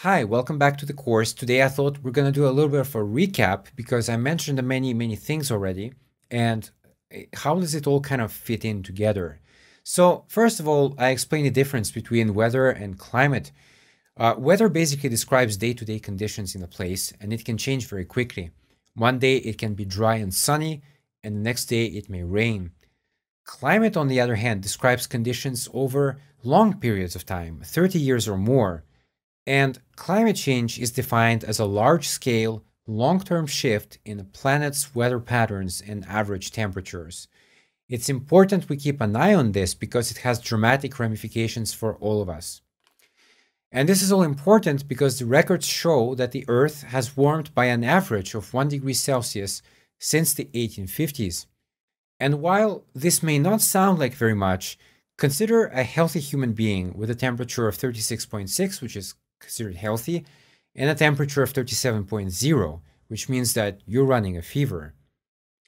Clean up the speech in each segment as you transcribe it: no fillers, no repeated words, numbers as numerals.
Hi, welcome back to the course. Today I thought we're going to do a little bit of a recap because I mentioned the many things already. And how does it all kind of fit in together? So, first of all, I explained the difference between weather and climate. Weather basically describes day to day conditions in a place, and it can change very quickly. One day it can be dry and sunny, and the next day it may rain. Climate, on the other hand, describes conditions over long periods of time, 30 years or more. And climate change is defined as a large scale, long term shift in a planet's weather patterns and average temperatures. It's important we keep an eye on this because it has dramatic ramifications for all of us. And this is all important because the records show that the Earth has warmed by an average of 1 degree Celsius since the 1850s. And while this may not sound like very much, consider a healthy human being with a temperature of 36.6, which is considered healthy, and a temperature of 37.0, which means that you're running a fever.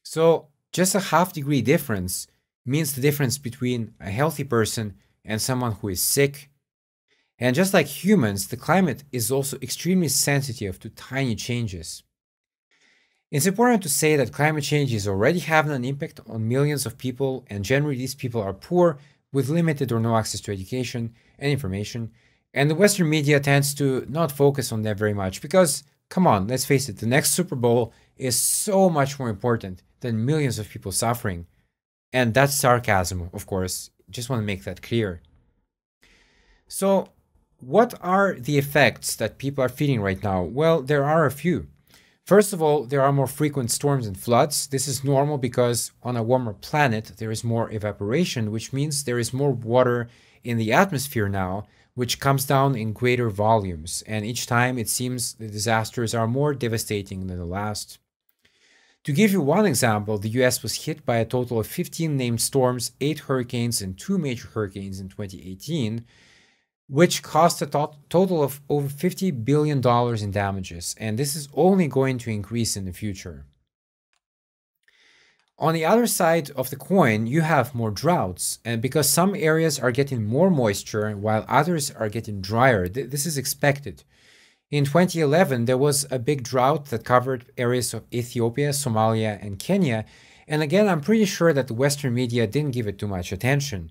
So, just a half degree difference means the difference between a healthy person and someone who is sick. And just like humans, the climate is also extremely sensitive to tiny changes. It's important to say that climate change is already having an impact on millions of people, and generally, these people are poor with limited or no access to education and information. And the Western media tends to not focus on that very much because, come on, let's face it, the next Super Bowl is so much more important than millions of people suffering. And that's sarcasm, of course. Just want to make that clear. So, what are the effects that people are feeling right now? Well, there are a few. First of all, there are more frequent storms and floods. This is normal because on a warmer planet, there is more evaporation, which means there is more water in the atmosphere now, which comes down in greater volumes. And each time it seems the disasters are more devastating than the last. To give you one example, the US was hit by a total of 15 named storms, 8 hurricanes, and 2 major hurricanes in 2018, which cost a total of over $50 billion in damages, and this is only going to increase in the future. On the other side of the coin, you have more droughts, and because some areas are getting more moisture while others are getting drier, this is expected. In 2011, there was a big drought that covered areas of Ethiopia, Somalia, and Kenya, and again, I'm pretty sure that the Western media didn't give it too much attention.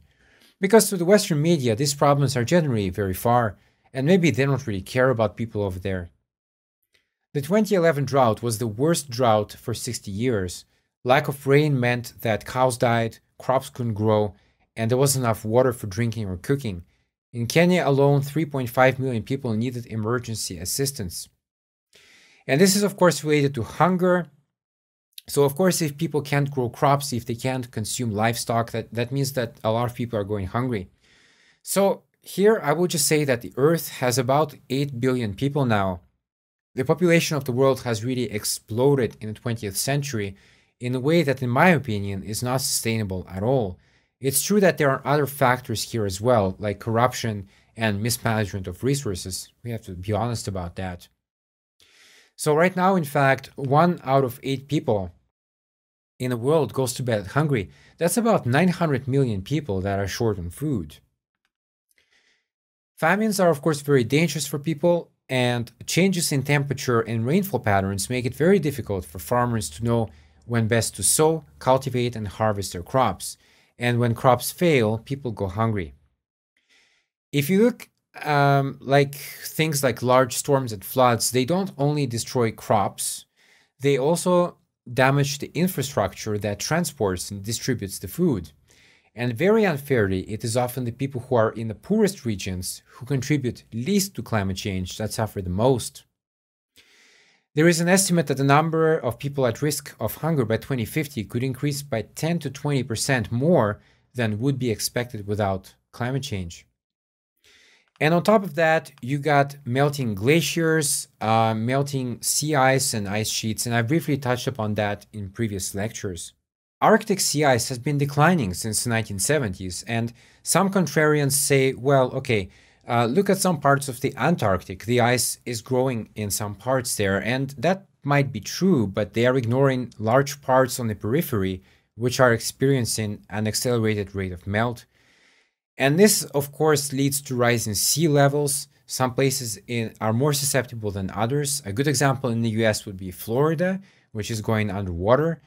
Because to the Western media, these problems are generally very far, and maybe they don't really care about people over there. The 2011 drought was the worst drought for 60 years. Lack of rain meant that cows died, crops couldn't grow, and there wasn't enough water for drinking or cooking. In Kenya alone, 3.5 million people needed emergency assistance. And this is, of course, related to hunger. So, of course, if people can't grow crops, if they can't consume livestock, that means that a lot of people are going hungry. So, here I will just say that the Earth has about 8 billion people now. The population of the world has really exploded in the 20th century in a way that, in my opinion, is not sustainable at all. It's true that there are other factors here as well, like corruption and mismanagement of resources. We have to be honest about that. So, right now, in fact, 1 out of 8 people in the world goes to bed hungry. That's about 900 million people that are short on food. Famines are, of course, very dangerous for people, and changes in temperature and rainfall patterns make it very difficult for farmers to know when best to sow, cultivate, and harvest their crops. And when crops fail, people go hungry. If you look like things like large storms and floods, they don't only destroy crops, they also damage the infrastructure that transports and distributes the food. And very unfairly, it is often the people who are in the poorest regions who contribute least to climate change that suffer the most. There is an estimate that the number of people at risk of hunger by 2050 could increase by 10 to 20% more than would be expected without climate change. And on top of that, you got melting glaciers, melting sea ice and ice sheets, and I briefly touched upon that in previous lectures. Arctic sea ice has been declining since the 1970s, and some contrarians say, well, okay, look at some parts of the Antarctic. The ice is growing in some parts there, and that might be true, but they are ignoring large parts on the periphery, which are experiencing an accelerated rate of melt. And this, of course, leads to rising sea levels. Some places are more susceptible than others. A good example in the US would be Florida, which is going underwater.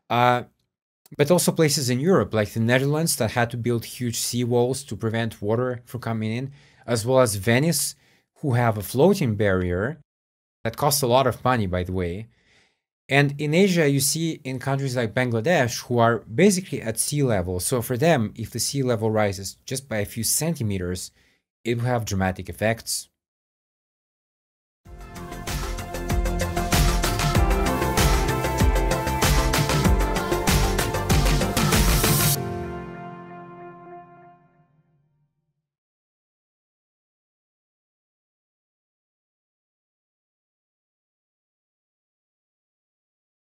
But also places in Europe, like the Netherlands, that had to build huge seawalls to prevent water from coming in, as well as Venice, who have a floating barrier that costs a lot of money, by the way. And in Asia, you see in countries like Bangladesh, who are basically at sea level. So for them, if the sea level rises just by a few centimeters, it will have dramatic effects.